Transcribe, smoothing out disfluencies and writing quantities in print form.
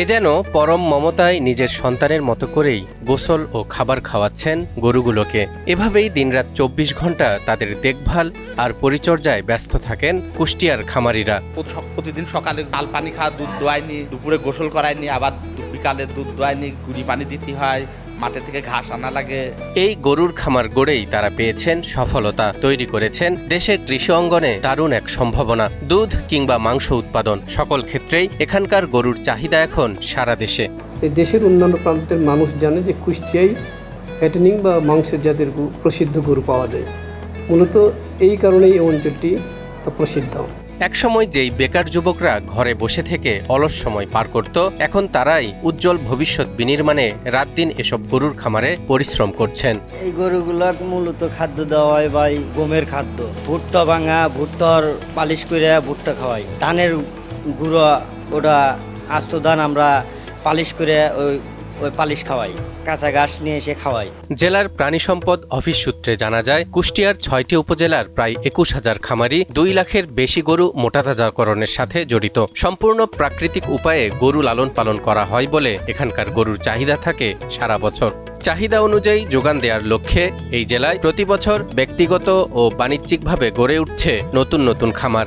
এ যেন পরম মমতায় নিজের সন্তানের মতো করেই গোসল ও খাবার খাওয়াচ্ছেন গরুগুলোকে। এভাবেই দিনরাত ২৪ ঘন্টা তাদের দেখভাল আর পরিচর্যায় ব্যস্ত থাকেন কুষ্টিয়ার খামারিরা। প্রতিদিন সকালে তাল পানি খাওয়া, দুধ দোয়াইনি, দুপুরে গোসল করায়নি, আবার বিকালে দুধ দোয়াইনি, গুড়ি পানি দিতে হয়, মাঠে থেকে ঘাস আনা লাগে। এই গরুর খামার গড়েই তারা পেয়েছেন সফলতা, তৈরি করেছেন দেশের কৃষি অঙ্গনে দারুণ এক সম্ভাবনা। দুধ কিংবা মাংস উৎপাদন সকল ক্ষেত্রেই এখানকার গরুর চাহিদা এখন সারা দেশে। দেশের অন্যান্য প্রান্তের মানুষ জানে যে কুষ্টিয়ায় ফ্যাটেনিং বা মাংসের জাতের প্রসিদ্ধ গরু পাওয়া যায়। মূলত এই কারণেই এই অঞ্চলটি প্রসিদ্ধ। একসময় যেই বেকার যুবকরা ঘরে বসে থেকে অলস সময় পার করত, এখন তারাই উজ্জ্বল ভবিষ্যৎ বিনির্মাণে রাত দিন এসব গরুর খামারে পরিশ্রম করছেন। এই গরুগুলা মূলত খাদ্য দেওয়া হয় ভাই গমের খাদ্য, ভুট্টা ভাঙা, ভুট্টার পালিশ করে ভুট্টা খাওয়াই, ধানের গুঁড়ো, ওটা আস্ত ধান আমরা পালিশ করে ওই পালিশ খাওয়াই, কাঁচা ঘাস নিয়ে এসে খাওয়াই। জেলার প্রাণী সম্পদ অফিস সূত্রে জানা যায়, কুষ্টিয়ার ৬টি উপজেলার প্রায় ২১,০০০ খামারি ২ লাখের বেশি গরু মোটাতাজাকরণের সাথে জড়িত। সম্পূর্ণ প্রাকৃতিক উপায়ে গরু লালন পালন করা হয় বলে এখানকার গরুর চাহিদা থাকে সারা বছর। চাহিদা অনুযায়ী যোগান দেওয়ার লক্ষ্যে এই জেলায় প্রতি বছর ব্যক্তিগত ও বাণিজ্যিকভাবে গড়ে উঠছে নতুন নতুন খামার।